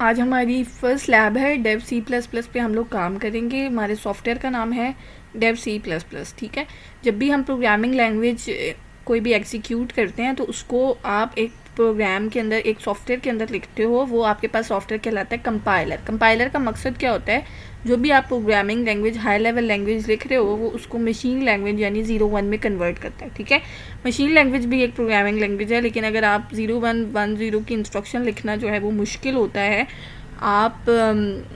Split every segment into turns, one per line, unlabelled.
आज हमारी first lab है डेव सी प्लस प्लस पे हम लोग काम करेंगे। हमारे सॉफ्टवेयर का नाम है डेव सी प्लस प्लस। ठीक है, जब भी हम प्रोग्रामिंग लैंग्वेज कोई भी एग्जीक्यूट करते हैं तो उसको आप एक प्रोग्राम के अंदर, एक सॉफ्टवेयर के अंदर लिखते हो, वो आपके पास सॉफ्टवेयर कहलाता है कंपाइलर। कंपाइलर का मकसद क्या होता है, जो भी आप programming language, high level language लिख रहे हो, वो उसको मशीन लैंग्वेज यानी 0-1 में कन्वर्ट करता है। ठीक है, मशीन लैंग्वेज भी एक प्रोग्रामिंग लैंग्वेज है, लेकिन अगर आप 0-1-1-0 की इंस्ट्रक्शन लिखना जो है वो मुश्किल होता है। आप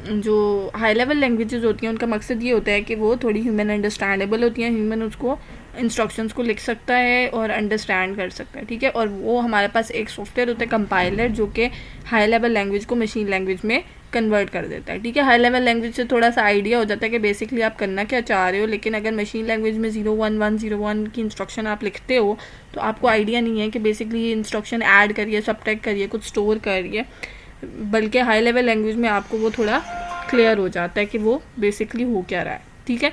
जो हाई लेवल लैंग्वेजेस होती हैं उनका मकसद ये होता है कि वो थोड़ी ह्यूमन अंडरस्टैंडेबल होती हैं, ह्यूमन उसको इंस्ट्रक्शंस को लिख सकता है और अंडरस्टैंड कर सकता है। ठीक है, और वो हमारे पास एक सॉफ्टवेयर होता है कंपाइलर, जो कि हाई लेवल लैंग्वेज को मशीन लैंग्वेज में कन्वर्ट कर देता है। ठीक है, हाई लेवल लैंग्वेज से थोड़ा सा आइडिया हो जाता है कि बेसिकली आप करना क्या चाह रहे हो, लेकिन अगर मशीन लैंग्वेज में 0-1-1-0-1 की इंस्ट्रक्शन आप लिखते हो तो आपको आइडिया नहीं है कि बेसिकली ये इंस्ट्रक्शन ऐड करिए, सबट्रैक्ट करिए, कुछ स्टोर करिए, बल्कि हाई लेवल लैंग्वेज में आपको वो थोड़ा क्लियर हो जाता है कि वो बेसिकली हो क्या रहा है। ठीक है,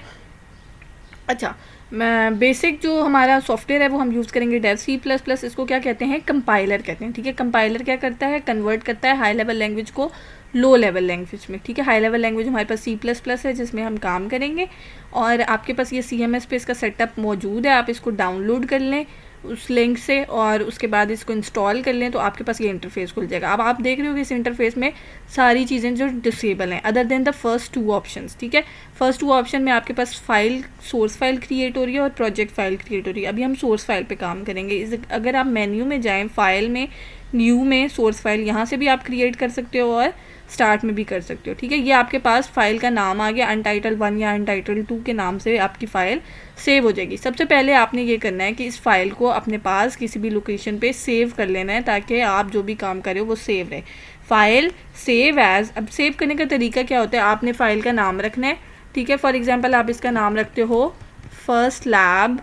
अच्छा, मैं बेसिक जो हमारा सॉफ्टवेयर है वो हम यूज़ करेंगे डेव सी प्लस प्लस। इसको क्या कहते हैं, कंपाइलर कहते हैं। ठीक है, कंपाइलर क्या करता है, कन्वर्ट करता है हाई लेवल लैंग्वेज को लो लेवल लैंग्वेज में। ठीक है, हाई लेवल लैंग्वेज हमारे पास सी प्लस प्लस है जिसमें हम काम करेंगे, और आपके पास ये CMS पे इसका सेटअप मौजूद है। आप इसको डाउनलोड कर लें उस लिंक से और उसके बाद इसको इंस्टॉल कर लें तो आपके पास ये इंटरफेस खुल जाएगा। अब आप देख रहे हो कि इस इंटरफेस में सारी चीज़ें जो डिसेबल हैं other than the first 2 options. ठीक है, फर्स्ट 2 ऑप्शन में आपके पास फाइल, सोर्स फाइल क्रिएट हो रही है और प्रोजेक्ट फाइल क्रिएट हो रही है। अभी हम सोर्स फाइल पे काम करेंगे। अगर आप मेन्यू में जाएँ, फाइल में, न्यू में, सोर्स फाइल, यहाँ से भी आप क्रिएट कर सकते हो और स्टार्ट में भी कर सकते हो। ठीक है, ये आपके पास फाइल का नाम आ गया, अनटाइटल 1 या अनटाइटल 2 के नाम से आपकी फ़ाइल सेव हो जाएगी। सबसे पहले आपने ये करना है कि इस फाइल को अपने पास किसी भी लोकेशन पे सेव कर लेना है ताकि आप जो भी काम कर रहे हो वो सेव रहे। फाइल सेव एज, अब सेव करने का तरीका क्या होता है, आपने फ़ाइल का नाम रखना है। ठीक है, फॉर एग्जाम्पल आप इसका नाम रखते हो फर्स्ट लैब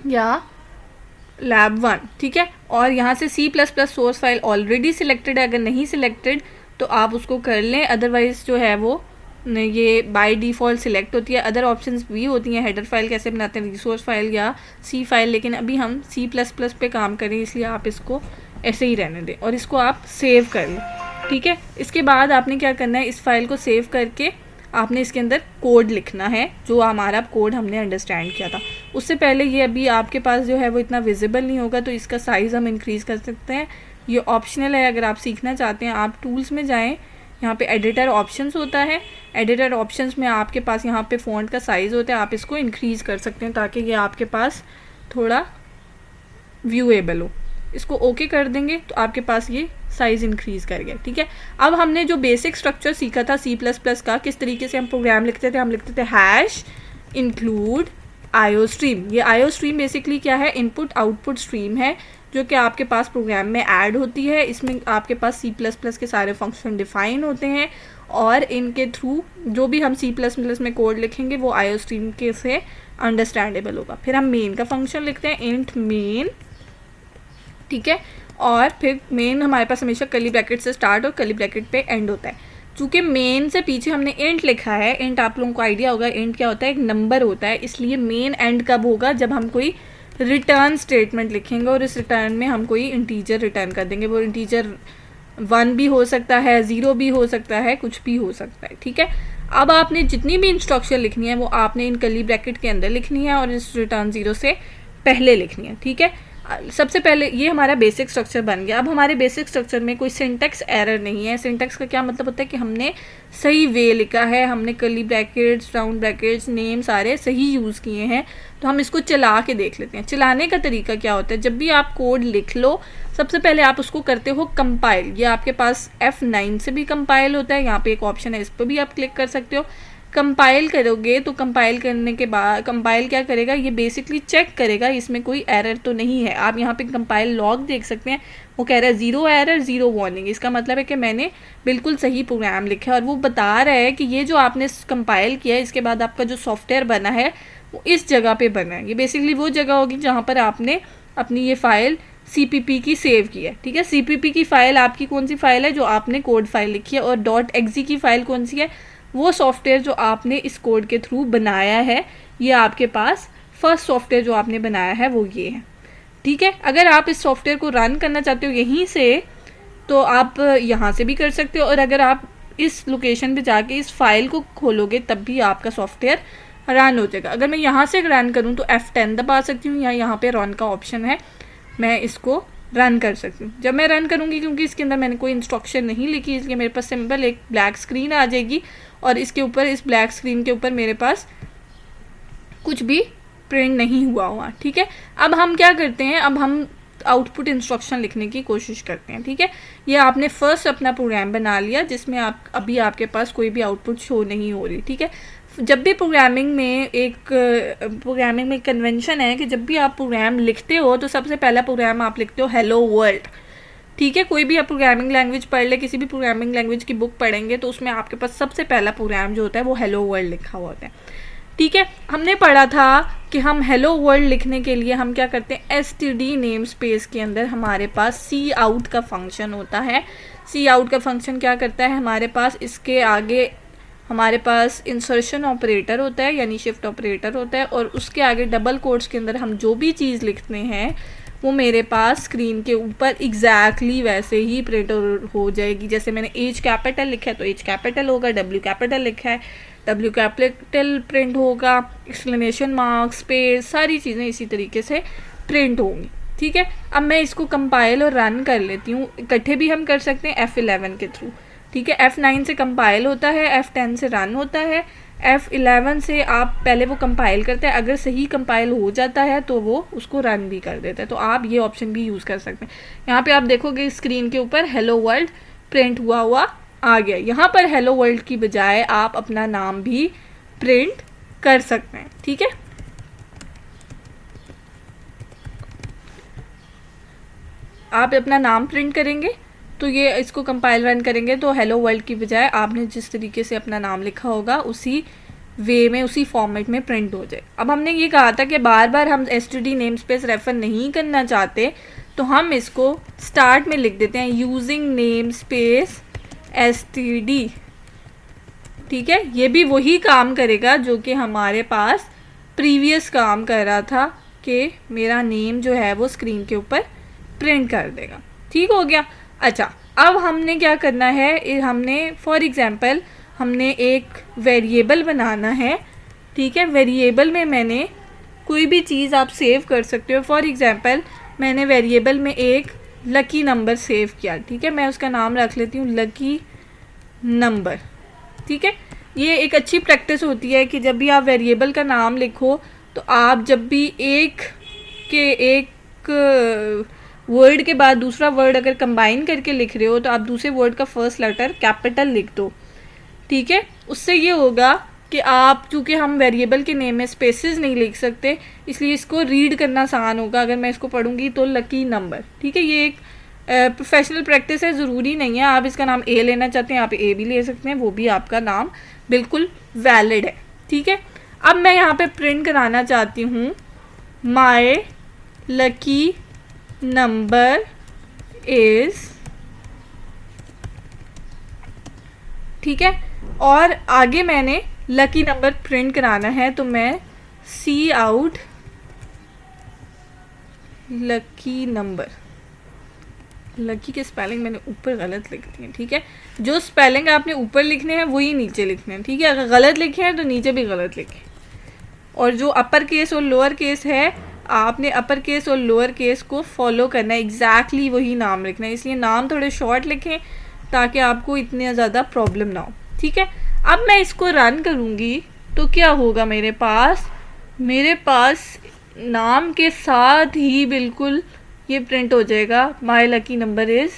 या लैब 1। ठीक है, और यहाँ से C plus plus source file already selected है, अगर नहीं सिलेक्टेड तो आप उसको कर लें, अदरवाइज जो है वो ये बाय डिफ़ॉल्ट सिलेक्ट होती है। अदर ऑप्शंस भी होती हैं, हेडर फाइल कैसे बनाते हैं, रिसोर्स फाइल या सी फाइल, लेकिन अभी हम सी प्लस प्लस पे काम करें इसलिए आप इसको ऐसे ही रहने दें और इसको आप सेव कर लें। ठीक है, इसके बाद आपने क्या करना है, इस फाइल को सेव करके आपने इसके अंदर कोड लिखना है, जो हमारा कोड हमने अंडरस्टैंड किया था। उससे पहले ये अभी आपके पास जो है वो इतना विजिबल नहीं होगा, तो इसका साइज़ हम इंक्रीज़ कर सकते हैं। ये ऑप्शनल है, अगर आप सीखना चाहते हैं आप टूल्स में जाएं, यहाँ पे एडिटर ऑप्शंस होता है। एडिटर ऑप्शंस में आपके पास यहाँ पे फ़ॉन्ट का साइज़ होता है, आप इसको इंक्रीज़ कर सकते हैं ताकि ये आपके पास थोड़ा व्यूएबल हो। इसको ओके कर देंगे तो आपके पास ये साइज़ इंक्रीज़ कर गया। ठीक है, अब हमने जो बेसिक स्ट्रक्चर सीखा था सी प्लस प्लस का, किस तरीके से हम प्रोग्राम लिखते थे, हम लिखते थे हैश इंक्लूड आईओ स्ट्रीम। ये आईओ स्ट्रीम बेसिकली क्या है, इनपुट आउटपुट स्ट्रीम है जो कि आपके पास प्रोग्राम में ऐड होती है। इसमें आपके पास सी प्लस प्लस के सारे फंक्शन डिफाइन होते हैं और इनके थ्रू जो भी हम सी प्लस प्लस में कोड लिखेंगे वो आईओ स्ट्रीम के से अंडरस्टैंडेबल होगा। फिर हम मेन का फंक्शन लिखते हैं, इंट मेन। ठीक है, और फिर मेन हमारे पास हमेशा कर्ली ब्रैकेट से स्टार्ट और कर्ली ब्रैकेट पे एंड होता है। चूँकि मेन से पीछे हमने इंट लिखा है, इंट आप लोगों को आइडिया होगा इंट क्या होता है, एक नंबर होता है, इसलिए मेन एंड कब होगा, जब हम कोई रिटर्न स्टेटमेंट लिखेंगे और इस रिटर्न में हम कोई इंटीजर रिटर्न कर देंगे। वो इंटीजर 1 भी हो सकता है, 0 भी हो सकता है, कुछ भी हो सकता है। ठीक है, अब आपने जितनी भी इंस्ट्रक्शन लिखनी है वो आपने इन कर्ली ब्रैकेट के अंदर लिखनी है और इस रिटर्न 0 से पहले लिखनी है। ठीक है, सबसे पहले ये हमारा बेसिक स्ट्रक्चर बन गया। अब हमारे बेसिक स्ट्रक्चर में कोई सिंटेक्स एरर नहीं है। सिंटेक्स का क्या मतलब होता है कि हमने सही वे लिखा है, हमने curly brackets, round brackets, name सारे सही यूज़ किए हैं। तो हम इसको चला के देख लेते हैं। चलाने का तरीका क्या होता है, जब भी आप कोड लिख लो सबसे पहले आप उसको करते हो कंपाइल। ये आपके पास F9 से भी कंपाइल होता है, यहाँ पे एक ऑप्शन है, इस पर भी आप क्लिक कर सकते हो। कंपाइल करोगे तो कंपाइल करने के बाद कंपाइल क्या करेगा, ये बेसिकली चेक करेगा इसमें कोई एरर तो नहीं है। आप यहाँ पे कंपाइल लॉग देख सकते हैं, वो कह रहा है 0 एरर 0 वार्निंग। इसका मतलब है कि मैंने बिल्कुल सही प्रोग्राम लिखा है और वो बता रहा है कि ये जो आपने कंपाइल किया है इसके बाद आपका जो सॉफ्टवेयर बना है वो इस जगह पे बना है। ये बेसिकली वो जगह होगी जहाँ पर आपने अपनी ये फाइल CPP की सेव की है। ठीक है, CPP की फ़ाइल आपकी कौन सी फ़ाइल है, जो आपने कोड फाइल लिखी है, और .exe की फ़ाइल कौन सी है, वो सॉफ्टवेयर जो आपने इस कोड के थ्रू बनाया है। ये आपके पास फर्स्ट सॉफ्टवेयर जो आपने बनाया है वो ये है। ठीक है, अगर आप इस सॉफ्टवेयर को रन करना चाहते हो यहीं से तो आप यहाँ से भी कर सकते हो, और अगर आप इस लोकेशन पे जाके इस फाइल को खोलोगे तब भी आपका सॉफ्टवेयर रन हो जाएगा। अगर मैं यहाँ से रन करूँ तो F10 दबा सकती हूँ, या यहाँ पे रन का ऑप्शन है, मैं इसको रन कर सकती हूँ। जब मैं रन करूँगी, क्योंकि इसके अंदर मैंने कोई इंस्ट्रक्शन नहीं लिखी, इसलिए मेरे पास सिंपल एक ब्लैक स्क्रीन आ जाएगी, और इसके ऊपर, इस ब्लैक स्क्रीन के ऊपर मेरे पास कुछ भी प्रिंट नहीं हुआ। ठीक है, अब हम क्या करते हैं, अब हम आउटपुट इंस्ट्रक्शन लिखने की कोशिश करते हैं। ठीक है, ये आपने फर्स्ट अपना प्रोग्राम बना लिया जिसमें आप अभी आपके पास कोई भी आउटपुट शो नहीं हो रही। ठीक है, जब भी प्रोग्रामिंग में कन्वेंशन है कि जब भी आप प्रोग्राम लिखते हो तो सबसे पहला प्रोग्राम आप लिखते हो हेलो वर्ल्ड। ठीक है, कोई भी आप प्रोग्रामिंग लैंग्वेज पढ़ ले, किसी भी प्रोग्रामिंग लैंग्वेज की बुक पढ़ेंगे तो उसमें आपके पास सबसे पहला प्रोग्राम जो होता है वो हेलो वर्ल्ड लिखा हुआ होता है। ठीक है, हमने पढ़ा था कि हम हेलो वर्ल्ड लिखने के लिए हम क्या करते हैं, std नेम स्पेस के अंदर हमारे पास सी आउट का फंक्शन होता है। सी आउट का फंक्शन क्या करता है, हमारे पास इसके आगे हमारे पास इंसर्शन ऑपरेटर होता है, यानी शिफ्ट ऑपरेटर होता है, और उसके आगे डबल कोट्स के अंदर हम जो भी चीज़ लिखते हैं वो मेरे पास स्क्रीन के ऊपर एग्जैक्टली वैसे ही प्रिंट हो जाएगी। जैसे मैंने एच कैपिटल लिखा है तो एच कैपिटल होगा, डब्ल्यू कैपिटल लिखा है डब्ल्यू कैपिटल प्रिंट होगा, एक्सक्लेमेशन मार्क, स्पेस, सारी चीज़ें इसी तरीके से प्रिंट होंगी। ठीक है, अब मैं इसको कंपाइल और रन कर लेती हूँ। इकट्ठे भी हम कर सकते हैं F11 के थ्रू। ठीक है, F9 से कंपाइल होता है, F10 से रन होता है, F11 से आप पहले वो कंपाइल करते हैं, अगर सही कंपाइल हो जाता है तो वो उसको रन भी कर देता है। तो आप ये ऑप्शन भी यूज़ कर सकते हैं। यहाँ पे आप देखोगे स्क्रीन के ऊपर हेलो वर्ल्ड प्रिंट हुआ आ गया। यहाँ पर हेलो वर्ल्ड की बजाय आप अपना नाम भी प्रिंट कर सकते हैं। ठीक है, आप अपना नाम प्रिंट करेंगे तो ये इसको कंपाइल रन करेंगे तो हेलो वर्ल्ड की बजाय आपने जिस तरीके से अपना नाम लिखा होगा उसी वे में, उसी फॉर्मेट में प्रिंट हो जाए। अब हमने ये कहा था कि बार बार हम std नेम स्पेस रेफर नहीं करना चाहते, तो हम इसको स्टार्ट में लिख देते हैं यूजिंग नेम स्पेस std। ठीक है, ये भी वही काम करेगा जो कि हमारे पास प्रीवियस काम कर रहा था कि मेरा नेम जो है वो स्क्रीन के ऊपर प्रिंट कर देगा। ठीक हो गया। अच्छा, अब हमने क्या करना है, हमने फॉर एग्जांपल हमने एक वेरिएबल बनाना है। ठीक है, वेरिएबल में मैंने कोई भी चीज़ आप सेव कर सकते हो। फॉर एग्जांपल मैंने वेरिएबल में एक लकी नंबर सेव किया। ठीक है, मैं उसका नाम रख लेती हूँ लकी नंबर। ठीक है, ये एक अच्छी प्रैक्टिस होती है कि जब भी आप वेरिएबल का नाम लिखो तो आप जब भी एक वर्ड के बाद दूसरा वर्ड अगर कंबाइन करके लिख रहे हो तो आप दूसरे वर्ड का फर्स्ट लेटर कैपिटल लिख दो। ठीक है, उससे ये होगा कि आप, चूँकि हम वेरिएबल के नेम में स्पेसेस नहीं लिख सकते इसलिए इसको रीड करना आसान होगा। अगर मैं इसको पढ़ूंगी तो लकी नंबर। ठीक है, ये एक प्रोफेशनल प्रैक्टिस है, ज़रूरी नहीं है आप इसका नाम ए लेना चाहते हैं आप ए भी ले सकते हैं, वो भी आपका नाम बिल्कुल वैलिड है। ठीक है, अब मैं यहाँ पे प्रिंट कराना चाहती हूँ माय लकी नंबर इज। ठीक है, और आगे मैंने लकी नंबर प्रिंट कराना है तो मैं सी आउट लकी नंबर, लकी के स्पेलिंग मैंने ऊपर गलत लिख दिए। ठीक है, जो स्पेलिंग आपने ऊपर लिखने हैं वही नीचे लिखने हैं। ठीक है, अगर गलत लिखे हैं तो नीचे भी गलत लिखें, और जो अपर केस और लोअर केस है आपने अपर केस और लोअर केस को फॉलो करना है, एग्जैक्टली वही नाम लिखना है। इसलिए नाम थोड़े शॉर्ट लिखें ताकि आपको इतनी ज़्यादा प्रॉब्लम ना हो। ठीक है, अब मैं इसको रन करूँगी तो क्या होगा, मेरे पास नाम के साथ ही बिल्कुल ये प्रिंट हो जाएगा माय लकी नंबर इज़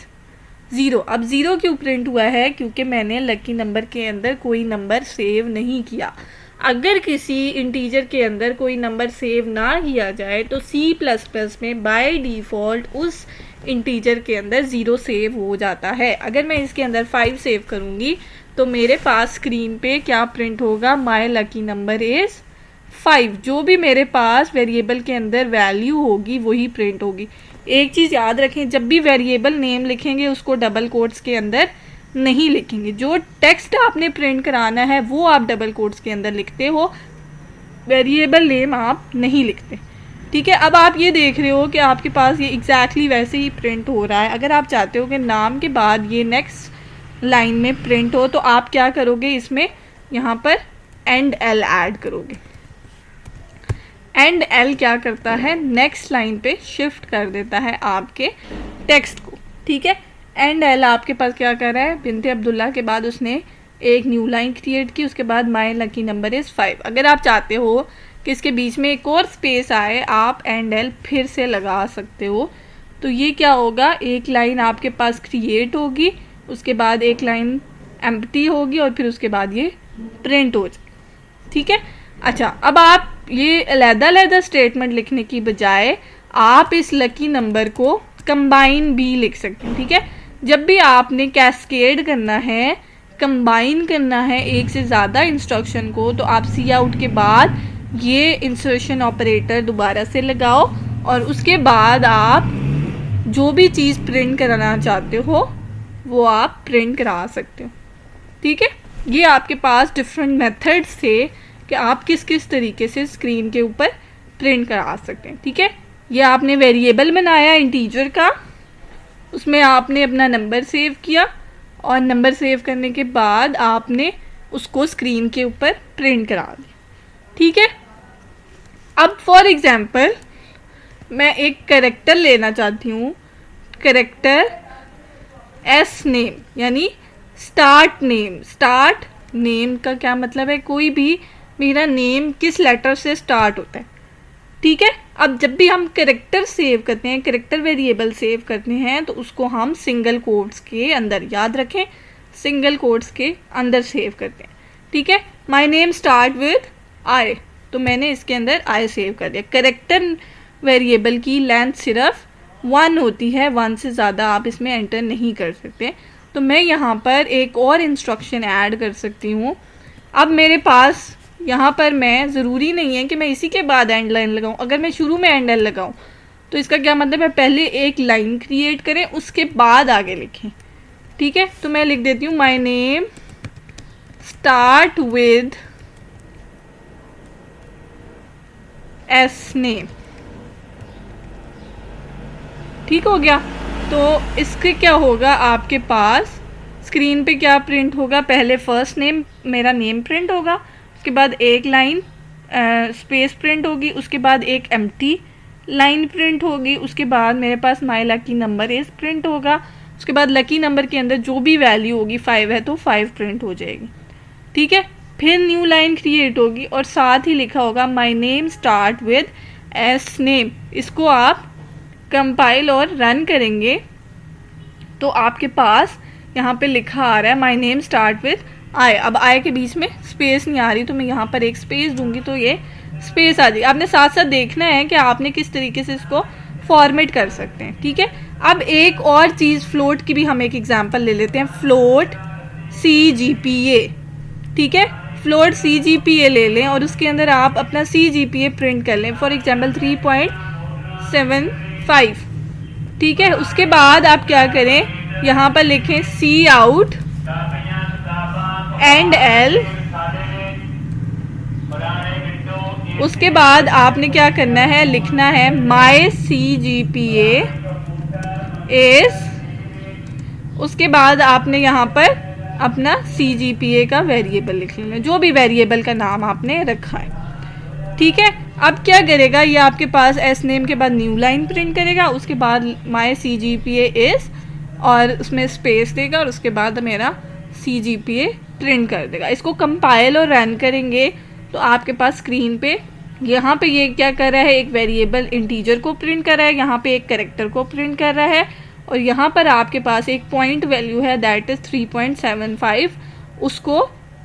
0। अब 0 क्यों प्रिंट हुआ है, क्योंकि मैंने लकी नंबर के अंदर कोई नंबर सेव नहीं किया। अगर किसी इंटीजर के अंदर कोई नंबर सेव ना किया जाए तो C++ में बाय डिफ़ॉल्ट उस इंटीजर के अंदर 0 सेव हो जाता है। अगर मैं इसके अंदर 5 सेव करूँगी तो मेरे पास स्क्रीन पे क्या प्रिंट होगा, माय लकी नंबर इज़ 5। जो भी मेरे पास वेरिएबल के अंदर वैल्यू होगी वही प्रिंट होगी। एक चीज़ याद रखें, जब भी वेरिएबल नेम लिखेंगे उसको डबल कोट्स के अंदर नहीं लिखेंगे। जो टेक्स्ट आपने प्रिंट कराना है वो आप डबल कोट्स के अंदर लिखते हो, वेरिएबल नेम आप नहीं लिखते। ठीक है। अब आप ये देख रहे हो कि आपके पास ये एग्जैक्टली वैसे ही प्रिंट हो रहा है। अगर आप चाहते हो कि नाम के बाद ये नेक्स्ट लाइन में प्रिंट हो तो आप क्या करोगे, इसमें यहाँ पर एंड एल ऐड करोगे। एंड एल क्या करता है, नेक्स्ट लाइन पे शिफ्ट कर देता है आपके टेक्स्ट को। ठीक है, एंड एल आपके पास क्या कर रहा है, बिनते अब्दुल्ला के बाद उसने एक न्यू लाइन क्रिएट की, उसके बाद माई लकी नंबर इज़ 5। अगर आप चाहते हो कि इसके बीच में एक और स्पेस आए, आप एंड एल फिर से लगा सकते हो। तो ये क्या होगा, एक लाइन आपके पास क्रिएट होगी, उसके बाद एक लाइन एम्प्टी होगी और फिर उसके बाद ये प्रिंट हो जाए। ठीक है। अच्छा, अब आप ये अलग-अलग स्टेटमेंट लिखने की बजाय आप इस लकी नंबर को कंबाइन भी लिख सकते हैं। ठीक है, जब भी आपने कैस्केड करना है, कंबाइन करना है एक से ज़्यादा इंस्ट्रक्शन को, तो आप सी आउट के बाद ये इंसर्शन ऑपरेटर दोबारा से लगाओ और उसके बाद आप जो भी चीज़ प्रिंट कराना चाहते हो वो आप प्रिंट करा सकते हो। ठीक है, ये आपके पास डिफरेंट मेथड्स थे कि आप किस किस तरीके से स्क्रीन के ऊपर प्रिंट करा सकते हैं। ठीक है, ये आपने वेरिएबल बनाया इंटीजर का, उसमें आपने अपना नंबर सेव किया और नंबर सेव करने के बाद आपने उसको स्क्रीन के ऊपर प्रिंट करा दिया। ठीक है, अब फॉर एग्जांपल मैं एक कैरेक्टर लेना चाहती हूँ, कैरेक्टर एस नेम यानी स्टार्ट नेम। स्टार्ट नेम का क्या मतलब है, कोई भी मेरा नेम किस लेटर से स्टार्ट होता है। ठीक है, अब जब भी हम कैरेक्टर सेव करते हैं, कैरेक्टर वेरिएबल सेव करते हैं, तो उसको हम सिंगल कोट्स के अंदर, याद रखें सिंगल कोट्स के अंदर सेव करते हैं। ठीक है, my name start with I, तो मैंने इसके अंदर आई सेव कर दिया। कैरेक्टर वेरिएबल की लेंथ सिर्फ 1 होती है, 1 से ज़्यादा आप इसमें एंटर नहीं कर सकते। तो मैं यहाँ पर एक और इंस्ट्रक्शन ऐड कर सकती हूँ। अब मेरे पास यहाँ पर मैं ज़रूरी नहीं है कि मैं इसी के बाद एंड लाइन लगाऊँ। अगर मैं शुरू में एंड लाइन लगाऊँ तो इसका क्या मतलब है, पहले एक लाइन क्रिएट करें उसके बाद आगे लिखें। ठीक है, तो मैं लिख देती हूँ my name start with S name. ठीक हो गया। तो इसके क्या होगा, आपके पास स्क्रीन पे क्या प्रिंट होगा, पहले फर्स्ट नेम मेरा नेम प्रिंट होगा, उसके बाद एक लाइन स्पेस प्रिंट होगी, उसके बाद एक एम्प्टी लाइन प्रिंट होगी, उसके बाद मेरे पास my lucky number is print होगा, उसके बाद लकी नंबर के अंदर जो भी वैल्यू होगी 5 है तो 5 प्रिंट हो जाएगी। ठीक है, फिर न्यू लाइन क्रिएट होगी और साथ ही लिखा होगा my name start with S name. इसको आप कंपाइल और रन करेंगे तो आपके पास यहाँ पे लिखा आ रहा है my name start with I. अब आई के बीच में स्पेस नहीं आ रही, तो मैं यहाँ पर एक स्पेस दूंगी तो ये स्पेस आ जाएगी। आपने साथ साथ देखना है कि आपने किस तरीके से इसको फॉर्मेट कर सकते हैं। ठीक है, अब एक और चीज़ फ्लोट की भी हम एक एग्जांपल ले लेते हैं, फ्लोट CGPA। ठीक है, फ्लोट CGPA ले लें और उसके अंदर आप अपना CGPA प्रिंट कर लें, फॉर एग्जांपल 3.75। ठीक है, उसके बाद आप क्या करें, यहाँ पर लिखें सी आउट एंड एल। उसके बाद आपने क्या करना है, लिखना है माई CGPA इज, उसके बाद आपने यहाँ पर अपना CGPA का वेरिएबल लिख लेना, जो भी वेरिएबल का नाम आपने रखा है। ठीक है, अब क्या करेगा, ये आपके पास एस नेम के बाद न्यू लाइन प्रिंट करेगा, उसके बाद माई CGPA इज और उसमें स्पेस देगा और उसके बाद मेरा CGPA प्रिंट कर देगा। इसको कंपाइल और रन करेंगे तो आपके पास स्क्रीन पे यहाँ पे ये क्या कर रहा है, एक वेरिएबल इंटीजर को प्रिंट कर रहा है, यहाँ पे एक कैरेक्टर को प्रिंट कर रहा है और यहाँ पर आपके पास एक पॉइंट वैल्यू है दैट इज 3.75, उसको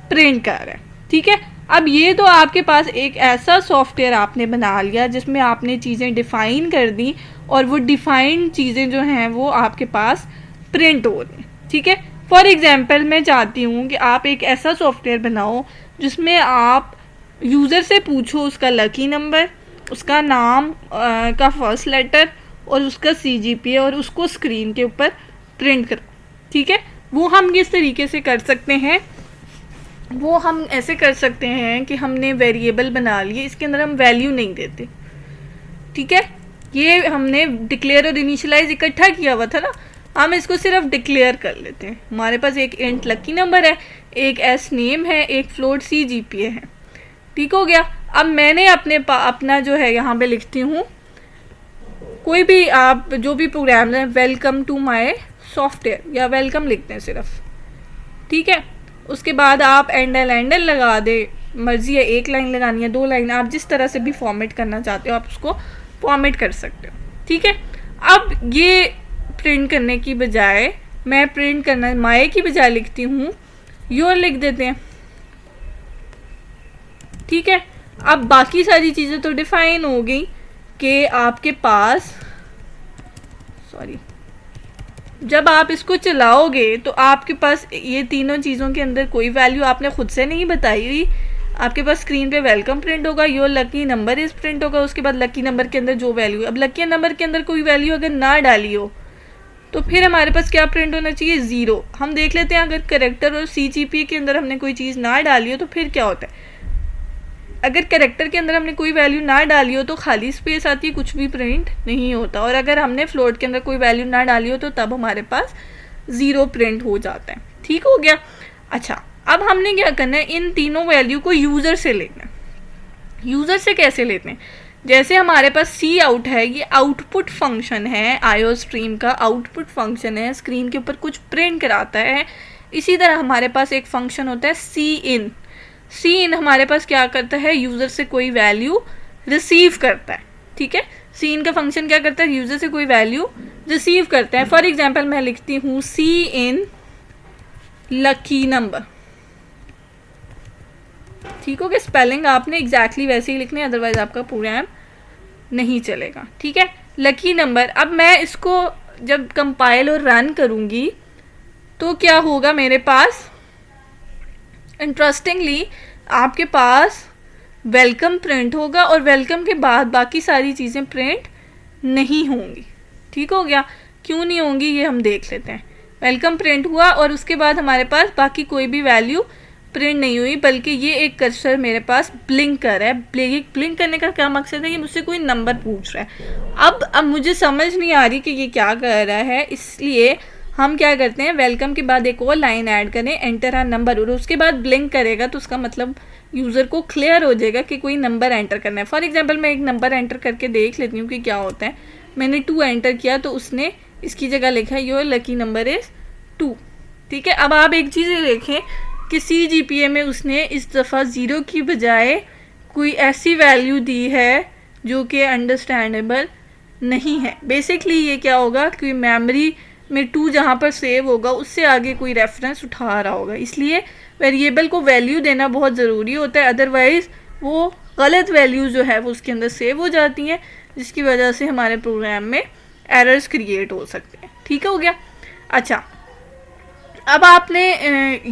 प्रिंट कर रहा है। ठीक है, अब ये तो आपके पास एक ऐसा सॉफ्टवेयर आपने बना लिया जिसमें आपने चीज़ें डिफ़ाइन कर दी और वो डिफ़ाइंड चीज़ें जो हैं वो आपके पास प्रिंट हो रही। ठीक है, फॉर एग्जांपल मैं चाहती हूँ कि आप एक ऐसा सॉफ्टवेयर बनाओ जिसमें आप यूज़र से पूछो उसका लकी नंबर, उसका नाम का फर्स्ट लेटर और उसका CGPA और उसको स्क्रीन के ऊपर प्रिंट करो। ठीक है, वो हम किस तरीके से कर सकते हैं, वो हम ऐसे कर सकते हैं कि हमने वेरिएबल बना लिए, इसके अंदर हम वैल्यू नहीं देते। ठीक है, ये हमने डिक्लेयर और इनिशियलाइज इकट्ठा किया हुआ था ना, हम इसको सिर्फ डिक्लेयर कर लेते हैं। हमारे पास एक इंट लकी नंबर है, एक एस नेम है, एक फ्लोट सी जीपीए है। ठीक हो गया। अब मैंने अपना जो है यहाँ पे लिखती हूँ, कोई भी आप जो भी प्रोग्राम है, वेलकम टू माय सॉफ्टवेयर या वेलकम लिखते हैं सिर्फ। ठीक है, उसके बाद आप एंडल लगा दे, मर्जी है 1 लाइन लगानी है 2 लाइन, आप जिस तरह से भी फॉर्मेट करना चाहते हो आप उसको फॉर्मेट कर सकते हो। ठीक है, अब ये प्रिंट करने की बजाय मैं प्रिंट करना माय की बजाय लिखती हूँ योर लिख देते हैं। ठीक है, अब बाकी सारी चीज़ें तो डिफाइन हो गई कि आपके पास, सॉरी, जब आप इसको चलाओगे तो आपके पास ये तीनों चीज़ों के अंदर कोई वैल्यू आपने खुद से नहीं बताई हुई। आपके पास स्क्रीन पे वेलकम प्रिंट होगा, योर लकी नंबर इस प्रिंट होगा, उसके बाद लकी नंबर के अंदर जो वैल्यू, अब लकी नंबर के अंदर कोई वैल्यू अगर ना डाली हो तो फिर हमारे पास क्या प्रिंट होना चाहिए, 0। हम देख लेते हैं अगर करेक्टर और CGP के अंदर हमने कोई चीज़ ना डाली हो तो फिर क्या होता है। अगर करेक्टर के अंदर हमने कोई वैल्यू ना डाली हो तो खाली स्पेस आती है, कुछ भी प्रिंट नहीं होता, और अगर हमने फ्लोट के अंदर कोई वैल्यू ना डाली हो तो तब हमारे पास 0 प्रिंट हो जाता है। ठीक हो गया। अच्छा, अब हमने क्या करना है, इन तीनों वैल्यू को यूज़र से लेना है। यूज़र से कैसे लेते हैं, जैसे हमारे पास सी आउट है, ये आउटपुट फंक्शन है, आईओ स्ट्रीम का आउटपुट फंक्शन है, स्क्रीन के ऊपर कुछ प्रिंट कराता है। इसी तरह हमारे पास एक फंक्शन होता है सी इन। सी इन हमारे पास क्या करता है, यूज़र से कोई वैल्यू रिसीव करता है। ठीक है, सी इन का फंक्शन क्या करता है, यूज़र से कोई वैल्यू रिसीव करता है। फॉर एग्जाम्पल मैं लिखती हूँ सी इन लकी नंबर। ठीक हो गया, स्पेलिंग आपने एग्जैक्टली वैसे ही लिखनी है, अदरवाइज आपका प्रोग्राम नहीं चलेगा। ठीक है, लकी नंबर। अब मैं इसको जब कंपाइल और रन करूँगी तो क्या होगा, मेरे पास इंटरेस्टिंगली आपके पास वेलकम प्रिंट होगा और वेलकम के बाद बाकी सारी चीज़ें प्रिंट नहीं होंगी। ठीक हो गया, क्यों नहीं होंगी ये हम देख लेते हैं। वेलकम प्रिंट हुआ और उसके बाद हमारे पास बाकी कोई भी वैल्यू प्रिंट नहीं हुई, बल्कि ये एक कर्सर मेरे पास ब्लिंक कर रहा है। ब्लिंक करने का क्या मकसद है, ये मुझसे कोई नंबर पूछ रहा है। अब मुझे समझ नहीं आ रही कि ये क्या कर रहा है, इसलिए हम क्या करते हैं, वेलकम के बाद एक और लाइन ऐड करें, एंटर आ नंबर, और उसके बाद ब्लिंक करेगा तो उसका मतलब यूज़र को क्लियर हो जाएगा कि कोई नंबर एंटर करना है। फॉर एग्जांपल मैं एक नंबर एंटर करके देख लेती हूँ कि क्या होता है। मैंने 2 एंटर किया तो उसने इसकी जगह लिखा है योर लकी नंबर इज़ 2। ठीक है, अब आप एक चीज़ देखें कि CGPA में उसने इस दफ़ा 0 की बजाय कोई ऐसी वैल्यू दी है जो कि अंडरस्टैंडेबल नहीं है। बेसिकली ये क्या होगा कि मेमोरी में 2 जहाँ पर सेव होगा उससे आगे कोई रेफरेंस उठा रहा होगा, इसलिए वेरिएबल को वैल्यू देना बहुत ज़रूरी होता है, अदरवाइज़ वो गलत वैल्यूज़ जो है वो उसके अंदर सेव हो जाती हैं, जिसकी वजह से हमारे प्रोग्राम में एरर्स क्रिएट हो सकते हैं। ठीक हो गया। अच्छा, अब आपने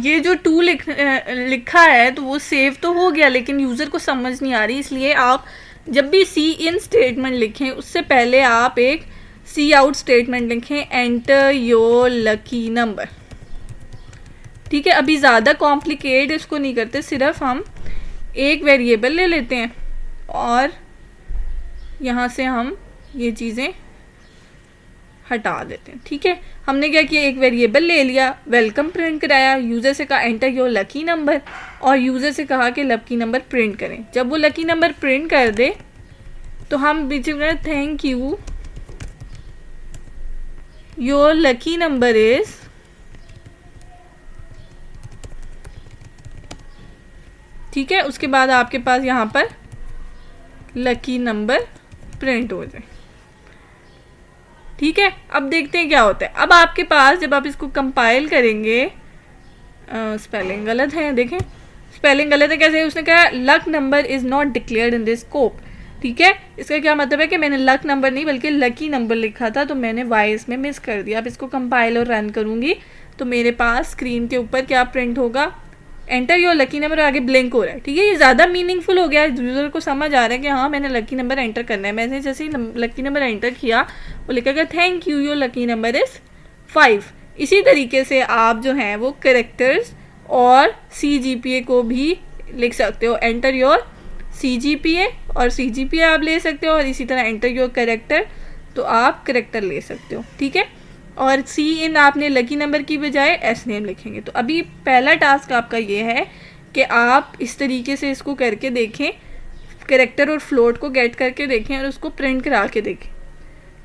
ये जो 2 लिखा है तो वो सेव तो हो गया, लेकिन यूज़र को समझ नहीं आ रही, इसलिए आप जब भी सी इन स्टेटमेंट लिखें उससे पहले आप एक सी आउट स्टेटमेंट लिखें, एंटर योर लकी नंबर। ठीक है, अभी ज़्यादा कॉम्प्लिकेट इसको नहीं करते, सिर्फ हम एक वेरिएबल ले लेते हैं और यहाँ से हम ये चीज़ें हटा देते हैं। ठीक है, हमने क्या किया, एक वेरिएबल ले लिया, वेलकम प्रिंट कराया, यूज़र से कहा एंटर योर लकी नंबर, और यूज़र से कहा कि लकी नंबर प्रिंट करें। जब वो लकी नंबर प्रिंट कर दे तो हम बीच में thank you your lucky number is, ठीक है, उसके बाद आपके पास यहाँ पर लकी नंबर प्रिंट हो जाए। ठीक है, अब देखते हैं क्या होता है। अब आपके पास जब आप इसको कंपाइल करेंगे, स्पेलिंग गलत है, देखें स्पेलिंग गलत है। कैसे, उसने कहा luck number is not declared in this scope. ठीक है, इसका क्या मतलब है कि मैंने लक नंबर नहीं बल्कि लकी नंबर लिखा था, तो मैंने वाई इसमें मिस कर दिया। अब इसको कंपाइल और रन करूँगी तो मेरे पास स्क्रीन के ऊपर क्या प्रिंट होगा, एंटर योर लकी नंबर, आगे ब्लिंक हो रहा है। ठीक है, ये ज़्यादा मीनिंगफुल हो गया, यूज़र को समझ आ रहा है कि हाँ मैंने लकी नंबर एंटर करना है। मैंने जैसे ही लकी नंबर एंटर किया वो लिखा गया thank you your lucky number is 5। इसी तरीके से आप जो हैं वो करेक्टर्स और CGPA को भी लिख सकते हो, एंटर योर CGPA, और CGPA आप ले सकते हो, और इसी तरह एंटर योर करेक्टर, तो आप करेक्टर ले सकते हो, ठीक है। और सी इन आपने लकी नंबर की बजाय एस नेम लिखेंगे। तो अभी पहला टास्क आपका ये है कि आप इस तरीके से इसको करके देखें, करेक्टर और फ्लोट को गेट करके देखें और उसको प्रिंट करा के देखें,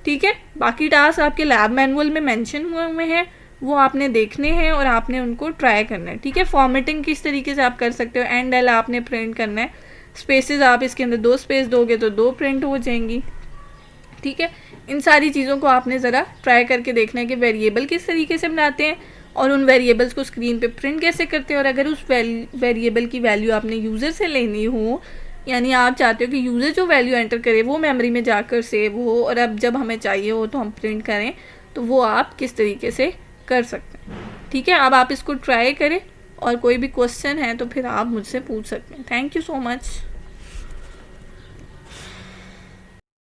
ठीक है। बाकी टास्क आपके लैब मैनुअल में मेंशन हुए हैं, वो आपने देखने हैं और आपने उनको ट्राई करना है, ठीक है। फॉर्मेटिंग किस तरीके से आप कर सकते हो, एंड एल आपने प्रिंट करना है, स्पेसेस आप इसके अंदर 2 स्पेस दोगे तो 2 प्रिंट हो जाएंगी, ठीक है। इन सारी चीज़ों को आपने ज़रा ट्राई करके देखना है कि वेरिएबल किस तरीके से बनाते हैं और उन वेरिएबल्स को स्क्रीन पे प्रिंट कैसे करते हैं। और अगर उस वेरिएबल की वैल्यू आपने यूज़र से लेनी हो, यानी आप चाहते हो कि यूज़र जो वैल्यू एंटर करे वो मेमोरी में जाकर सेव हो और अब जब हमें चाहिए हो तो हम प्रिंट करें, तो वो आप किस तरीके से कर सकते हैं, ठीक है। अब आप इसको ट्राई करें और कोई भी क्वेश्चन है तो फिर आप मुझसे पूछ सकते हैं। Thank you so much.